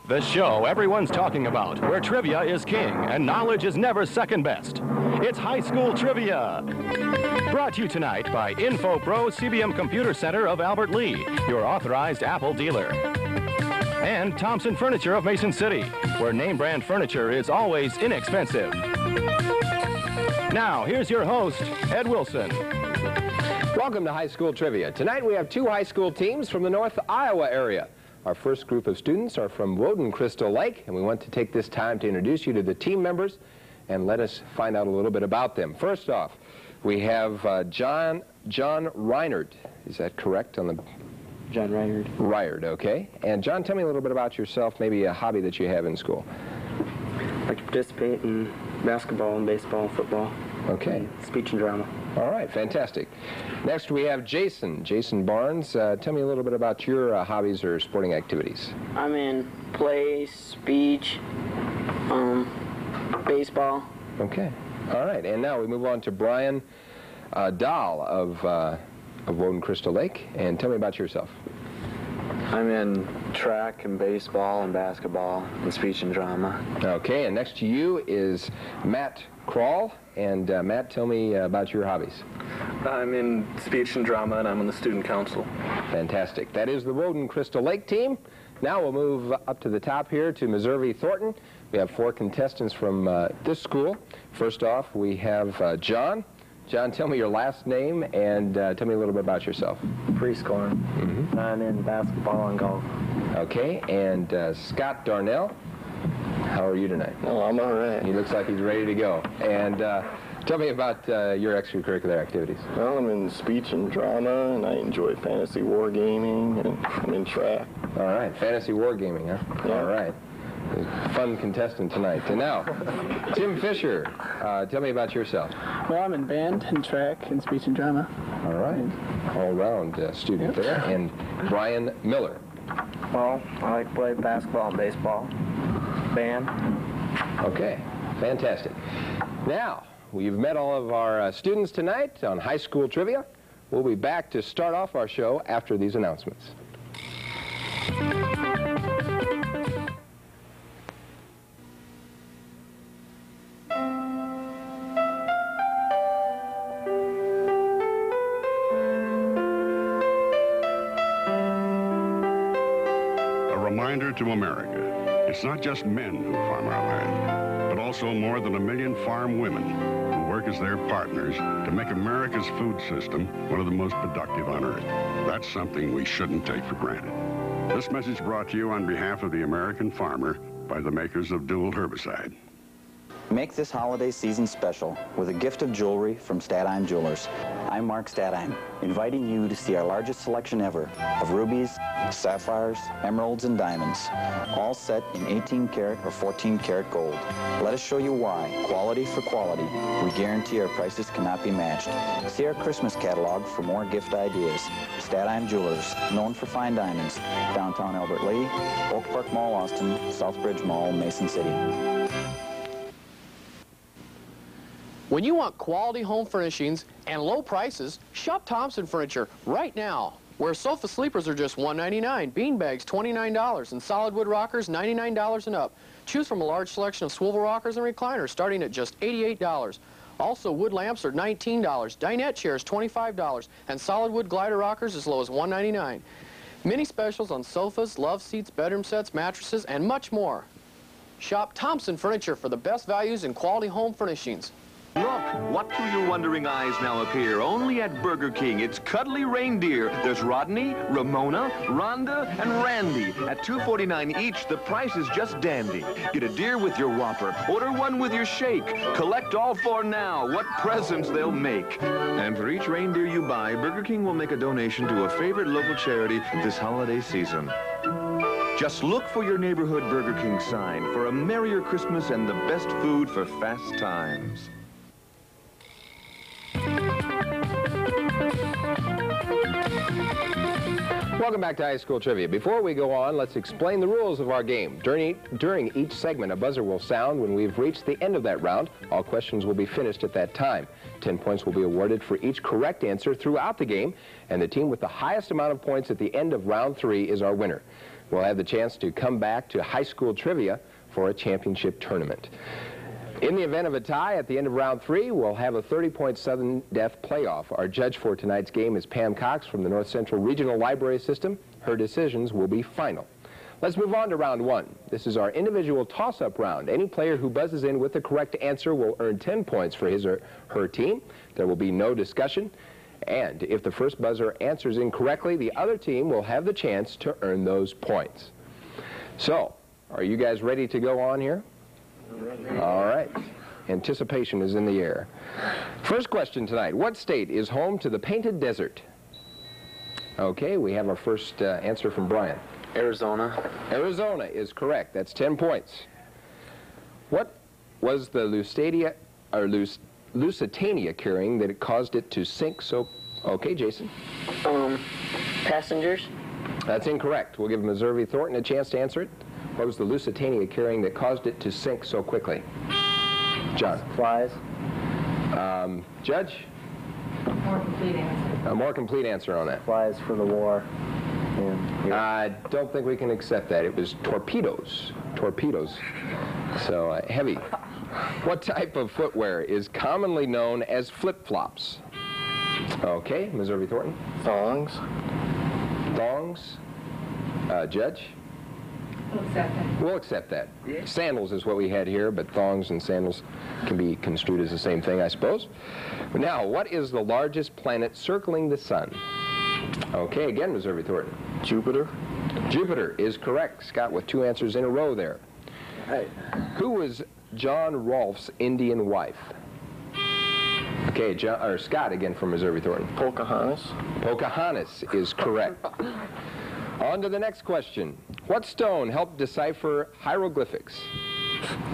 The show everyone's talking about, where trivia is king and knowledge is never second best. It's High School Trivia. Brought to you tonight by InfoPro CBM Computer Center of Albert Lee, your authorized Apple dealer. And Thompson Furniture of Mason City, where name brand furniture is always inexpensive. Now, here's your host, Ed Wilson. Welcome to High School Trivia. Tonight we have two high school teams from the North Iowa area. Our first group of students are from Woden Crystal Lake, and we want to take this time to introduce you to the team members and let us find out a little bit about them. First off, we have John Reinert. Is that correct on the... John Reinert. Reinert, okay. And John, tell me a little bit about yourself, maybe a hobby that you have in school. I like to participate in basketball and baseball and football. Okay. And speech and drama. All right, fantastic. Next we have Jason Barnes. Tell me a little bit about your hobbies or sporting activities. I'm in play, speech, baseball. Okay. All right, and now we move on to Brian Dahl of Woden Crystal Lake. And tell me about yourself. I'm in track and baseball and basketball and speech and drama. Okay, and next to you is Matt Kroll. And Matt, tell me about your hobbies. I'm in speech and drama, and I'm on the student council. Fantastic. That is the Woden Crystal Lake team. Now we'll move up to the top here to Meservey-Thornton. We have four contestants from this school. First off, we have John. John, tell me your last name and tell me a little bit about yourself. Preschool. Mm-hmm. I'm in basketball and golf. Okay, and Scott Darnell. How are you tonight? Oh, I'm all right. He looks like he's ready to go. And tell me about your extracurricular activities. Well, I'm in speech and drama, and I enjoy fantasy wargaming, and I'm in track. All right, fantasy wargaming, huh? Yeah. All right. Fun contestant tonight. And now, Tim Fisher, tell me about yourself. Well, I'm in band and track and speech and drama. All right. All-round student there. And Brian Miller. Well, I like to play basketball and baseball. Band. Okay, fantastic. Now, we've met all of our students tonight on High School Trivia. We'll be back to start off our show after these announcements. A reminder to America. It's not just men who farm our land, but also more than 1 million farm women who work as their partners to make America's food system one of the most productive on earth. That's something we shouldn't take for granted. This message brought to you on behalf of the American farmer by the makers of Dual Herbicide. Make this holiday season special with a gift of jewelry from Stadheim Jewelers. I'm Mark Stadheim, inviting you to see our largest selection ever of rubies, sapphires, emeralds, and diamonds, all set in 18-karat or 14-karat gold. Let us show you why, quality for quality, we guarantee our prices cannot be matched. See our Christmas catalog for more gift ideas. Stadheim Jewelers, known for fine diamonds, downtown Albert Lee, Oak Park Mall, Austin, Southbridge Mall, Mason City. When you want quality home furnishings and low prices, shop Thompson Furniture right now, where sofa sleepers are just $1.99, beanbags $29, and solid wood rockers $99 and up. Choose from a large selection of swivel rockers and recliners starting at just $88. Also, wood lamps are $19, dinette chairs $25, and solid wood glider rockers as low as $1.99. Many specials on sofas, love seats, bedroom sets, mattresses, and much more. Shop Thompson Furniture for the best values in quality home furnishings. Look, what do your wondering eyes now appear? Only at Burger King. It's cuddly reindeer. There's Rodney, Ramona, Rhonda, and Randy. At $2.49 each, the price is just dandy. Get a deer with your Whopper. Order one with your shake. Collect all four now. What presents they'll make. And for each reindeer you buy, Burger King will make a donation to a favorite local charity this holiday season. Just look for your neighborhood Burger King sign for a merrier Christmas and the best food for fast times. Welcome back to High School Trivia. Before we go on, let's explain the rules of our game. During each segment, a buzzer will sound when we've reached the end of that round. All questions will be finished at that time. 10 points will be awarded for each correct answer throughout the game, and the team with the highest amount of points at the end of round 3 is our winner. We'll have the chance to come back to High School Trivia for a championship tournament. In the event of a tie at the end of round 3, we'll have a 30-point sudden death playoff. Our judge for tonight's game is Pam Cox from the North Central Regional Library System. Her decisions will be final. Let's move on to round 1. This is our individual toss-up round. Any player who buzzes in with the correct answer will earn 10 points for his or her team. There will be no discussion. And if the first buzzer answers incorrectly, the other team will have the chance to earn those points. So, are you guys ready to go on here? All right. Anticipation is in the air. First question tonight. What state is home to the Painted Desert? Okay, we have our first answer from Brian. Arizona. Arizona is correct. That's 10 points. What was the Lusitania carrying that it caused it to sink so... Okay, Jason. Passengers. That's incorrect. We'll give Meservey-Thornton a chance to answer it. What was the Lusitania carrying that caused it to sink so quickly? John. Flies. Judge? More complete answer. A more complete answer on that. Flies for the war. I don't think we can accept that. It was torpedoes. Torpedoes. So, heavy. What type of footwear is commonly known as flip-flops? Okay, Meservey-Thornton. Thongs. Thongs. Judge? We'll accept that. We'll accept that. Sandals is what we had here, but thongs and sandals can be construed as the same thing, I suppose. Now, what is the largest planet circling the sun? Okay, again, Meservey-Thornton. Jupiter. Jupiter is correct. Scott with 2 answers in a row there. Hey. Who was John Rolfe's Indian wife? Okay, Scott again from Meservey-Thornton. Pocahontas. Pocahontas is correct. On to the next question. What stone helped decipher hieroglyphics?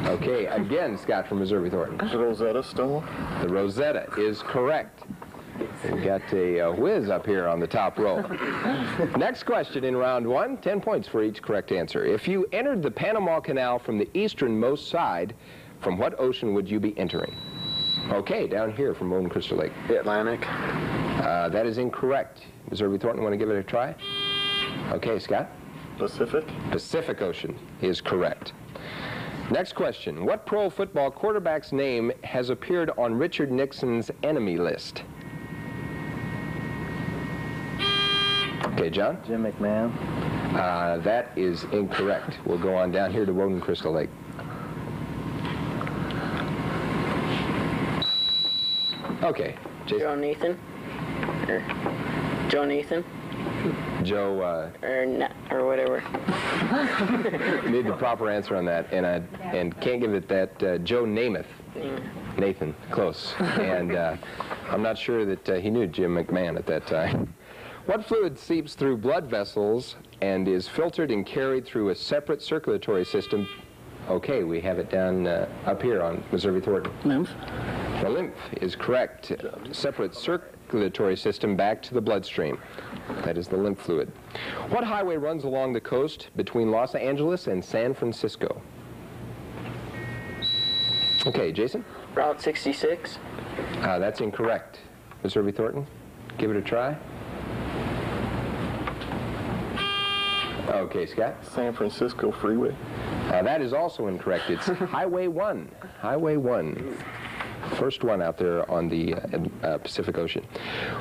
Okay, again, Scott from Meservey-Thornton. The Rosetta Stone. The Rosetta is correct. We got a whiz up here on the top row. Next question in round 1, 10 points for each correct answer. If you entered the Panama Canal from the easternmost side, from what ocean would you be entering? Okay, down here from Woden Crystal Lake. The Atlantic. That is incorrect. Meservey-Thornton, want to give it a try? Okay, Scott? Pacific. Pacific Ocean is correct. Next question. What pro football quarterback's name has appeared on Richard Nixon's enemy list? Okay, John? Jim McMahon. That is incorrect. We'll go on down here to Woden Crystal Lake. Okay, Jason. Joe Nathan. Joe Nathan. Joe, or whatever. need the proper answer on that, and can't give it that. Joe Namath. Nathan, close. And I'm not sure that he knew Jim McMahon at that time. What fluid seeps through blood vessels and is filtered and carried through a separate circulatory system? Okay, we have it down up here on Meservey-Thornton. Lymph. The lymph is correct. Separate circulatory system back to the bloodstream. That is the lymph fluid. What highway runs along the coast between Los Angeles and San Francisco? Okay, Jason? Route 66. That's incorrect. Meservey-Thornton, give it a try. Okay, Scott? San Francisco Freeway. That is also incorrect. It's Highway 1. Highway 1. First one out there on the Pacific Ocean.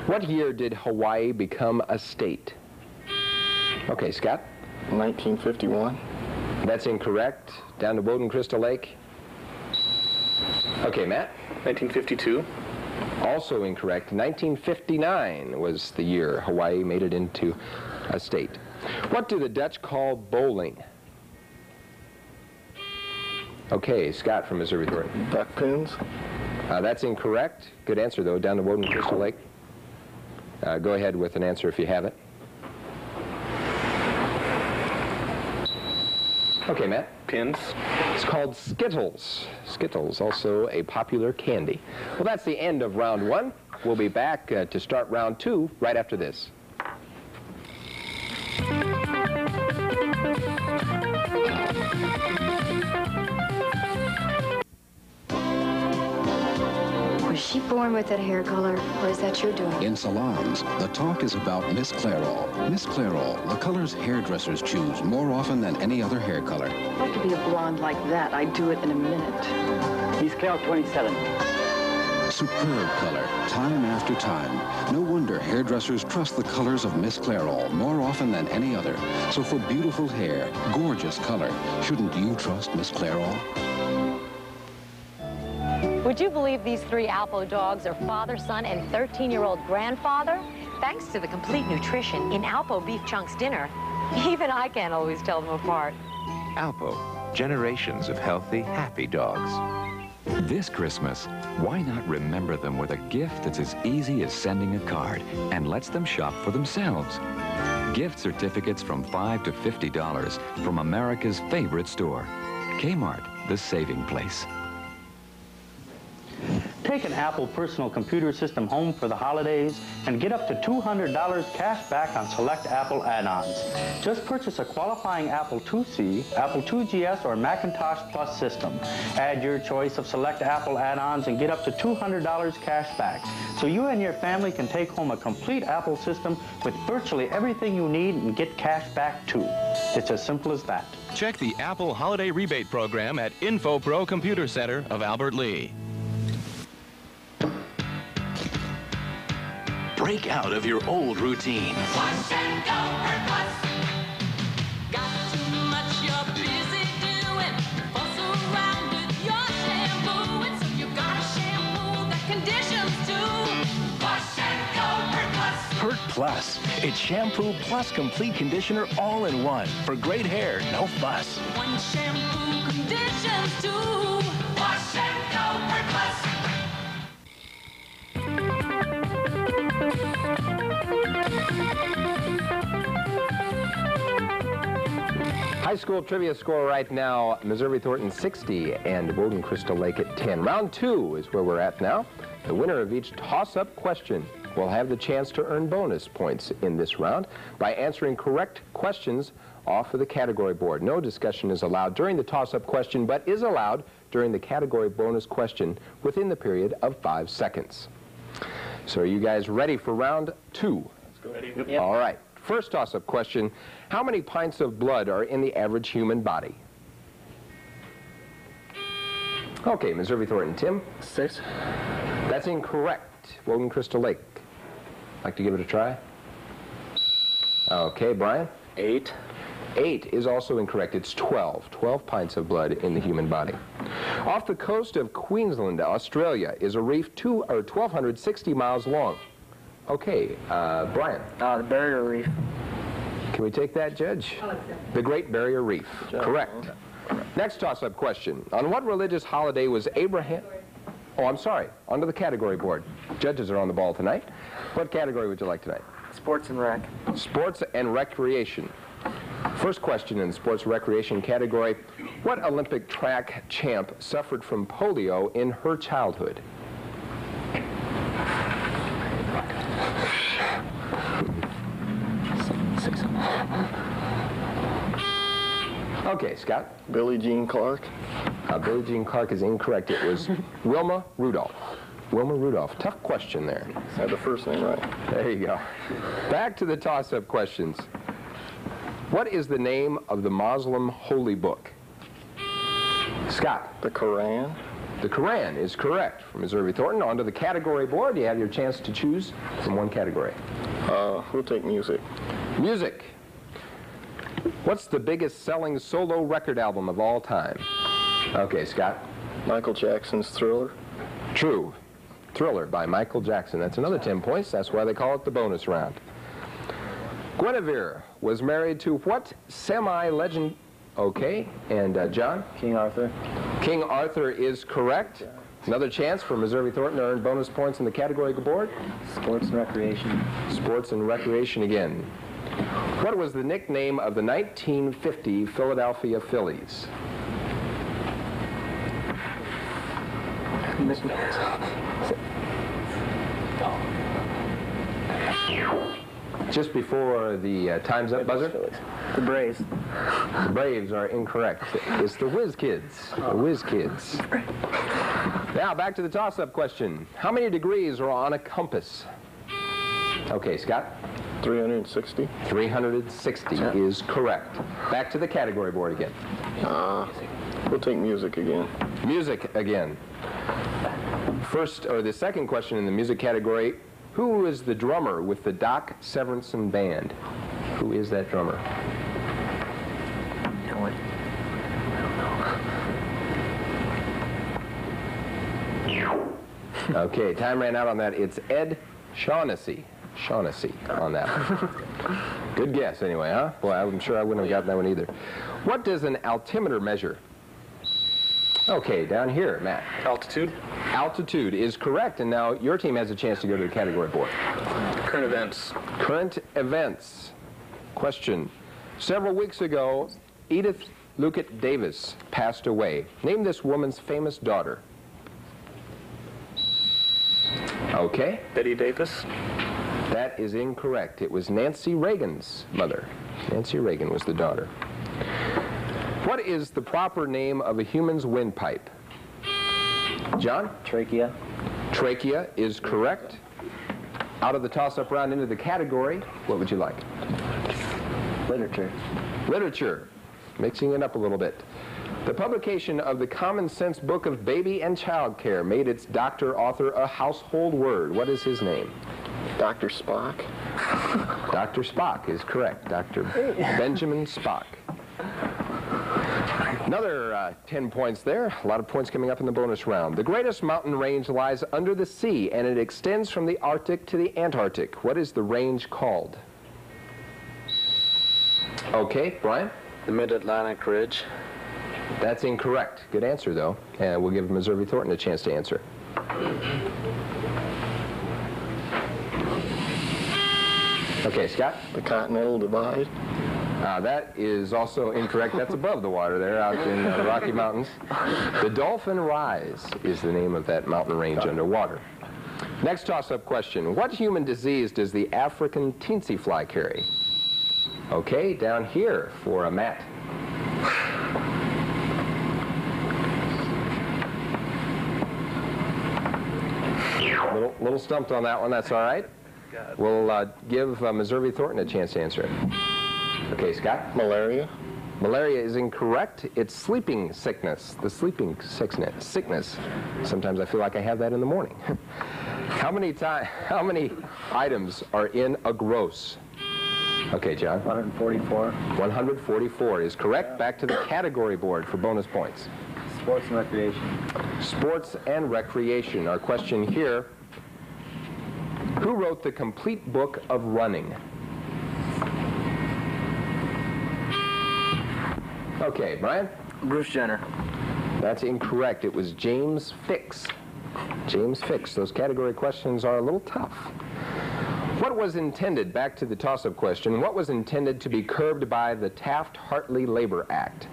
What year did Hawaii become a state? Okay, Scott? 1951. That's incorrect. Down to Woden Crystal Lake. Okay, Matt? 1952. Also incorrect. 1959 was the year Hawaii made it into a state. What do the Dutch call bowling? Okay, Scott from Meservey-Thornton. Duck pins. That's incorrect. Good answer, though, down to Woden Crystal Lake. Go ahead with an answer if you have it. Okay, Matt. Pins. It's called Skittles. Skittles, also a popular candy. Well, that's the end of round 1. We'll be back to start round 2 right after this. Was she born with that hair color, or is that your doing? In salons, the talk is about Miss Clairol. Miss Clairol, the colors hairdressers choose more often than any other hair color. If I could be a blonde like that, I'd do it in a minute. Miss Clairol 27. Superb color, time after time. No wonder hairdressers trust the colors of Miss Clairol more often than any other. So for beautiful hair, gorgeous color, shouldn't you trust Miss Clairol? Would you believe these three Alpo dogs are father, son, and 13-year-old grandfather? Thanks to the complete nutrition in Alpo Beef Chunks dinner, even I can't always tell them apart. Alpo, generations of healthy, happy dogs. This Christmas, why not remember them with a gift that's as easy as sending a card and lets them shop for themselves? Gift certificates from $5 to $50 from America's favorite store. Kmart, the saving place. Take an Apple personal computer system home for the holidays and get up to $200 cash back on select Apple add-ons. Just purchase a qualifying Apple IIc, Apple IIgs, or Macintosh Plus system. Add your choice of select Apple add-ons and get up to $200 cash back. So you and your family can take home a complete Apple system with virtually everything you need and get cash back too. It's as simple as that. Check the Apple Holiday Rebate Program at InfoPro Computer Center of Albert Lee. Break out of your old routine. Wash and go for Plus. Got too much you're busy doing. Fuss around with your shampoo. And so you got a shampoo that conditions too. Wash and go for Plus. Pert Plus. It's shampoo plus complete conditioner all in one. For great hair, no fuss. One shampoo conditions too. Wash and go for Plus. High school trivia score right now, Meservey-Thornton 60 and Woden Crystal Lake at 10. Round 2 is where we're at now. The winner of each toss-up question will have the chance to earn bonus points in this round by answering correct questions off of the category board. No discussion is allowed during the toss-up question, but is allowed during the category bonus question within the period of 5 seconds. So are you guys ready for round 2? Let's go. Ready? Yep. All right. First toss-up question, how many pints of blood are in the average human body? Okay, Meservey-Thornton, Tim? 6. That's incorrect. Woden Crystal Lake. Like to give it a try? Okay, Brian? 8. 8 is also incorrect. It's 12. 12 pints of blood in the human body. Off the coast of Queensland, Australia, is a reef 1,260 miles long. Okay, Brian. The Barrier Reef. Can we take that, Judge? The Great Barrier Reef. Correct. Next toss-up question. On what religious holiday was Abraham... Oh, I'm sorry. Onto the category board. Judges are on the ball tonight. What category would you like tonight? Sports and rec. Sports and recreation. First question in the sports recreation category. What Olympic track champ suffered from polio in her childhood? Okay, Scott. Billie Jean Clark. Billie Jean Clark is incorrect. It was Wilma Rudolph. Wilma Rudolph. Tough question there. Had the first name right. There you go. Back to the toss-up questions. What is the name of the Muslim holy book? Scott. The Quran. The Quran is correct. From Meservey-Thornton, onto the category board. You have your chance to choose from one category. We'll take music. Music. What's the biggest selling solo record album of all time? Okay, Scott. Michael Jackson's Thriller. True. Thriller by Michael Jackson. That's another 10 points. That's why they call it the bonus round. Guinevere was married to what semi-legend... Okay, and John? King Arthur. King Arthur is correct. Another chance for Meservey-Thornton to earn bonus points in the category board. Sports and recreation. Sports and recreation again. What was the nickname of the 1950 Philadelphia Phillies? Just before the time's up buzzer? The Braves. The Braves are incorrect. It's the Whiz Kids. The Whiz Kids. Now, back to the toss-up question. How many degrees are on a compass? Okay, Scott? 360. 360 is correct. Back to the category board again. We'll take music again. Music again. First, or the second question in the music category, who is the drummer with the Doc Severinsen Band? Who is that drummer? No one. Okay, time ran out on that. It's Ed Shaughnessy. Shaughnessy on that one. Good guess anyway, huh? Boy, I'm sure I wouldn't have gotten that one either. What does an altimeter measure? Okay, down here, Matt. Altitude. Altitude is correct, and now your team has a chance to go to the category board. Current events. Current events. Question. Several weeks ago, Edith Luckett Davis passed away. Name this woman's famous daughter. Okay. Betty Davis. That is incorrect. It was Nancy Reagan's mother. Nancy Reagan was the daughter. What is the proper name of a human's windpipe? John? Trachea. Trachea is correct. Out of the toss-up round into the category, what would you like? Literature. Literature. Mixing it up a little bit. The publication of the Common Sense Book of Baby and Child Care made its doctor-author a household word. What is his name? Dr. Spock. Dr. Spock is correct. Dr. Benjamin Spock. Another 10 points there. A lot of points coming up in the bonus round. The greatest mountain range lies under the sea, and it extends from the Arctic to the Antarctic. What is the range called? Okay, Brian? The Mid-Atlantic Ridge. That's incorrect. Good answer, though. And we'll give Meservey-Thornton a chance to answer. Okay, Scott? The Continental Divide. That is also incorrect. That's above the water there out in the Rocky Mountains. The Dolphin Rise is the name of that mountain range underwater. Next toss-up question. What human disease does the African teensy fly carry? Okay, down here for Matt. Little stumped on that one. That's all right. We'll give Meservey-Thornton a chance to answer it. Okay, Scott? Malaria. Malaria is incorrect. It's sleeping sickness. The sleeping sickness. Sometimes I feel like I have that in the morning. How many items are in a gross? Okay, John. 144. 144 is correct. Back to the category board for bonus points. Sports and recreation. Sports and recreation. Our question here. Who wrote the complete book of running? Okay, Brian? Bruce Jenner. That's incorrect. It was James Fix. James Fix. Those category questions are a little tough. What was intended, back to the toss-up question, what was intended to be curbed by the Taft-Hartley Labor Act?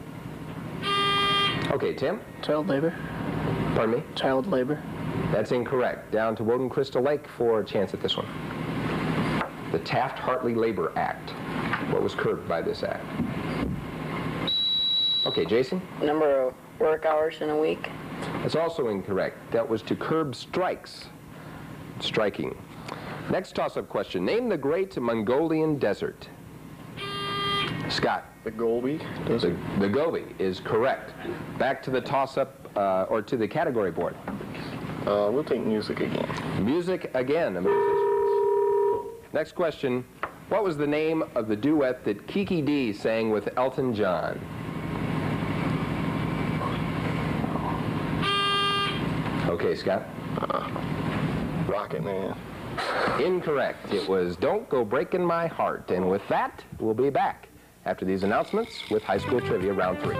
Okay, Tim? Child labor. Pardon me? Child labor. That's incorrect. Down to Woden Crystal Lake for a chance at this one. The Taft-Hartley Labor Act. What was curbed by this act? Okay, Jason? Number of work hours in a week. That's also incorrect. That was to curb strikes. Striking. Next toss-up question. Name the Great Mongolian Desert. Scott? The Gobi Desert. The Gobi is correct. Back to the toss-up, or to the category board. We'll take music again. Music again. Next question. What was the name of the duet that Kiki Dee sang with Elton John? Okay, Scott? Rocket Man. Incorrect. It was Don't Go Breaking My Heart. And with that, we'll be back after these announcements with High School Trivia Round 3.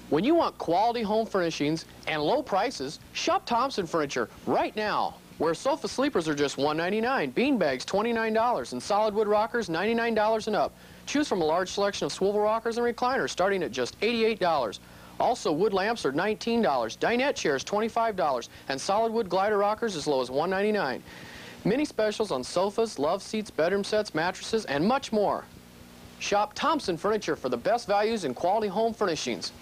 When you want quality home furnishings and low prices, shop Thompson Furniture right now, where sofa sleepers are just $1.99, beanbags $29, and solid wood rockers $99 and up. Choose from a large selection of swivel rockers and recliners starting at just $88. Also, wood lamps are $19, dinette chairs $25, and solid wood glider rockers as low as $1.99. Many specials on sofas, love seats, bedroom sets, mattresses, and much more. Shop Thompson Furniture for the best values in quality home furnishings.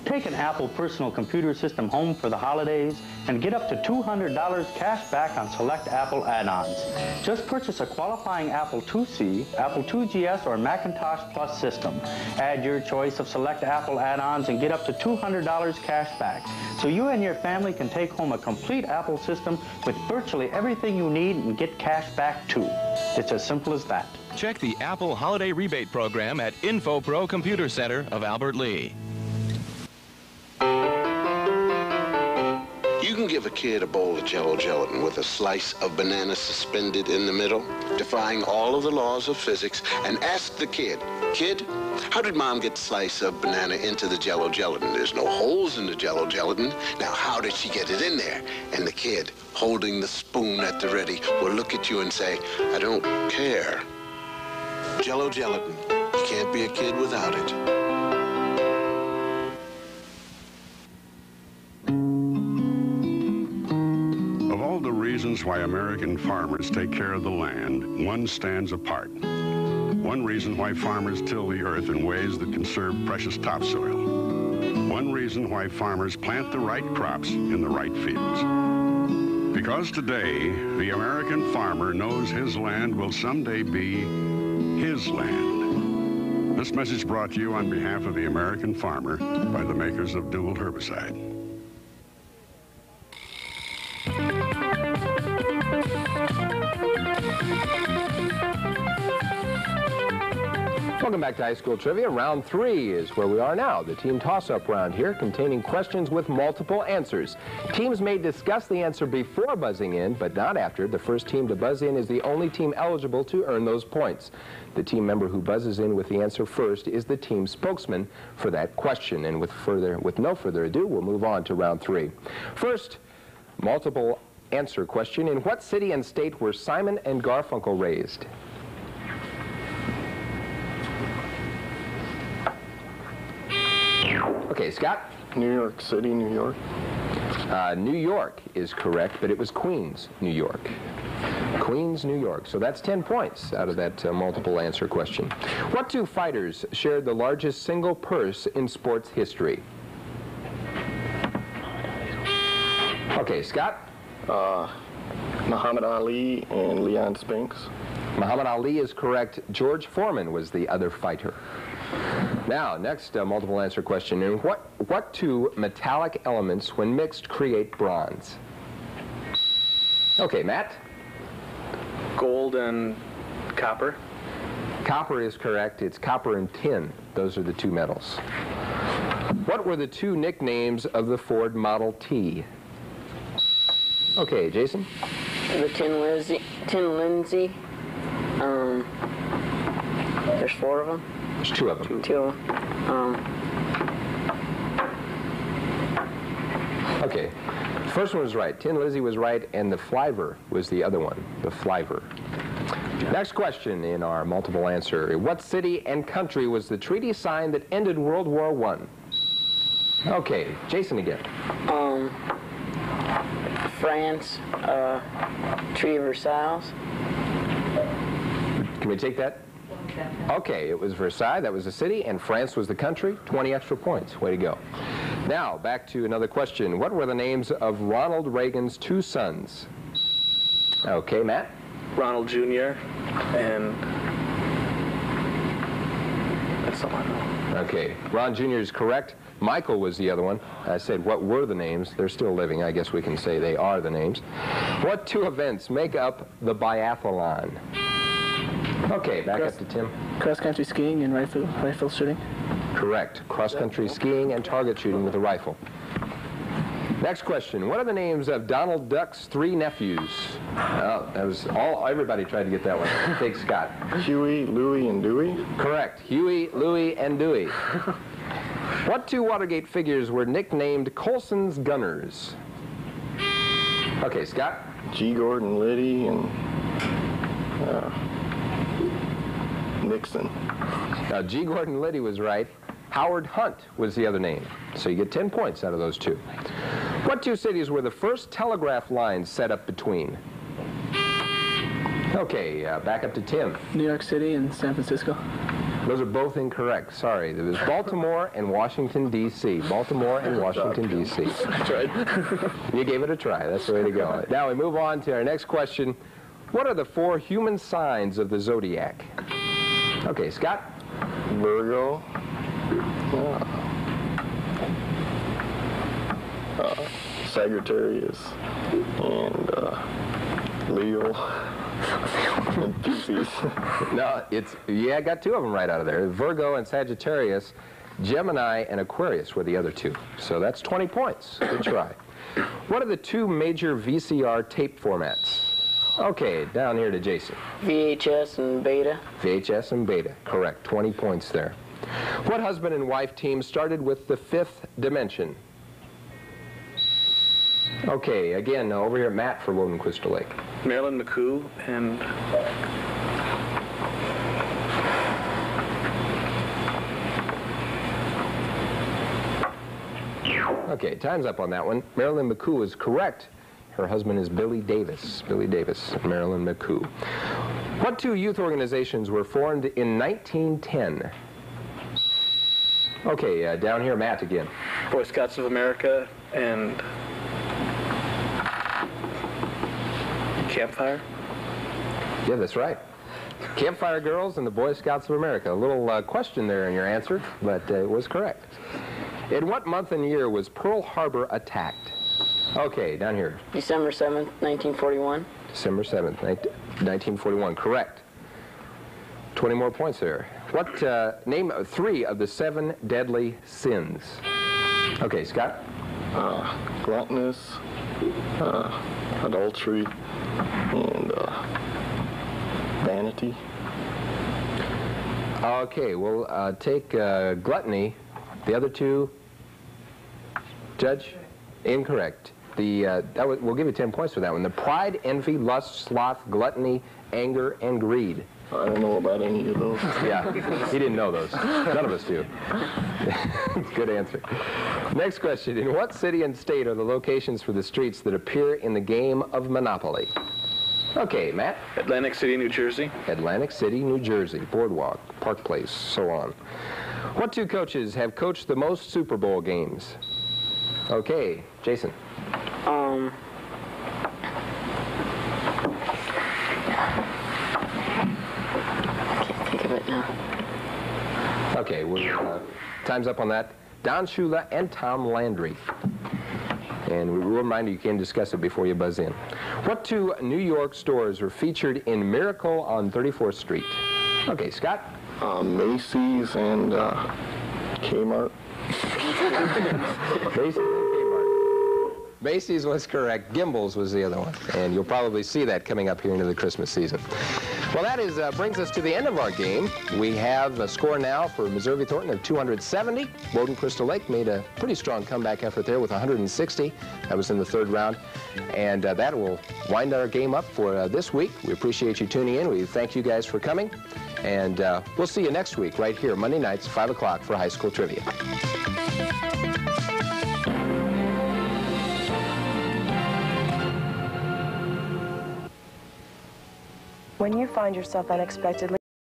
Take an Apple personal computer system home for the holidays and get up to $200 cash back on select Apple add-ons. Just purchase a qualifying Apple IIc, Apple IIgs, or Macintosh Plus system. Add your choice of select Apple add-ons and get up to $200 cash back. So you and your family can take home a complete Apple system with virtually everything you need and get cash back too. It's as simple as that. Check the Apple Holiday Rebate Program at InfoPro Computer Center of Albert Lee. You can give a kid a bowl of Jell-O gelatin with a slice of banana suspended in the middle, defying all of the laws of physics, and ask the kid, "Kid, how did Mom get the slice of banana into the Jell-O gelatin? There's no holes in the Jell-O gelatin. Now, how did she get it in there?" And the kid, holding the spoon at the ready, will look at you and say, "I don't care." Jell-O gelatin. You can't be a kid without it. Of all the reasons why American farmers take care of the land, one stands apart. One reason why farmers till the earth in ways that conserve precious topsoil. One reason why farmers plant the right crops in the right fields. Because today, the American farmer knows his land will someday be his land. This message brought to you on behalf of the American farmer by the makers of Dual Herbicide. Welcome back to High School Trivia. Round 3 is where we are now, the team toss-up round here containing questions with multiple answers. Teams may discuss the answer before buzzing in, but not after. The first team to buzz in is the only team eligible to earn those points. The team member who buzzes in with the answer first is the team spokesman for that question. And with no further ado, we'll move on to round 3. First, multiple answer question. In what city and state were Simon and Garfunkel raised? Okay, Scott? New York City, New York. New York is correct, but it was Queens, New York. Queens, New York. So that's 10 points out of that multiple answer question. What two fighters shared the largest single purse in sports history? Okay, Scott? Muhammad Ali and Leon Spinks. Muhammad Ali is correct. George Foreman was the other fighter. Now, next multiple answer question. And what two metallic elements, when mixed, create bronze? Okay, Matt? Gold and copper. Copper is correct. It's copper and tin. Those are the two metals. What were the two nicknames of the Ford Model T? Okay, Jason? The Tin Lindsay. There's 4 of them. There's 2 of them. 2 of them. Okay. The first one was right. Tin Lizzy was right, and the Flyver was the other one. The Flyver. Next question in our multiple answer. What city and country was the treaty signed that ended World War I? Okay, Jason again. France, Treaty of Versailles. Can we take that? Okay, it was Versailles, that was the city, and France was the country. 20 extra points. Way to go. Now, back to another question. What were the names of Ronald Reagan's 2 sons? Okay, Matt? Ronald Jr. and that's all I know. Okay, Ron Jr. is correct. Michael was the other one. I said, what were the names? They're still living. I guess we can say they are the names. What 2 events make up the biathlon? Okay, back up to Tim. Cross-country skiing and rifle shooting. Correct. Cross-country skiing and target shooting with a rifle. Next question. What are the names of Donald Duck's 3 nephews? Oh, that was everybody tried to get that one. Take Scott. Huey, Louie, and Dewey? Correct. Huey, Louie, and Dewey. What 2 Watergate figures were nicknamed Colson's Gunners? Okay, Scott. G. Gordon Liddy and Nixon. Now, G. Gordon Liddy was right. Howard Hunt was the other name. So you get 10 points out of those two. What two cities were the first telegraph lines set up between? Okay, back up to Tim. New York City and San Francisco. Those are both incorrect. Sorry. It was Baltimore and Washington, D.C. Baltimore and Washington, D.C. I tried. You gave it a try. That's the way to go. Now we move on to our next question. What are the 4 human signs of the zodiac? Okay, Scott. Virgo. Sagittarius. And Leo. And Pisces. No, I got 2 of them right out of there. Virgo and Sagittarius. Gemini and Aquarius were the other 2. So that's 20 points. Good try. What are the 2 major VCR tape formats? Okay, down here to Jason. VHS and Beta. VHS and Beta, correct. 20 points there. What husband and wife team started with the 5th dimension? Okay, again, over here, Matt for Woden Crystal Lake. Marilyn McCoo and... Okay, time's up on that one. Marilyn McCoo is correct. Her husband is Billy Davis. Billy Davis, Marilyn McCoo. What 2 youth organizations were formed in 1910? Okay, down here, Matt again. Boy Scouts of America and... Campfire? Yeah, that's right. Campfire Girls and the Boy Scouts of America. A little question there in your answer, but it was correct. In what month and year was Pearl Harbor attacked? Okay, down here. December 7th, 1941. December 7th, 1941. Correct. 20 more points there. What, name 3 of the 7 deadly sins. Okay, Scott. Gluttonous, adultery, and vanity. Okay, we'll take gluttony. The other 2, Judge? Incorrect. We'll give you 10 points for that one. The pride, envy, lust, sloth, gluttony, anger, and greed. I don't know about any of those. Yeah, he didn't know those. None of us do. Good answer. Next question. In what city and state are the locations for the streets that appear in the game of Monopoly? Okay, Matt. Atlantic City, New Jersey. Atlantic City, New Jersey. Boardwalk, Park Place, so on. What 2 coaches have coached the most Super Bowl games? Okay, Jason. Can't think of it now. Okay, time's up on that. Don Shula and Tom Landry. And we will remind you can discuss it before you buzz in. What 2 New York stores were featured in Miracle on 34th Street? Okay, Scott. Macy's and Kmart. Macy's and Kmart. Macy's was correct. Gimbel's was the other one. And you'll probably see that coming up here into the Christmas season. Well, that brings us to the end of our game. We have a score now for Meservey-Thornton of 270. Woden Crystal Lake made a pretty strong comeback effort there with 160. That was in the 3rd round. And that will wind our game up for this week. We appreciate you tuning in. We thank you guys for coming. And we'll see you next week right here, Monday nights, 5 o'clock for high school trivia. When you find yourself unexpectedly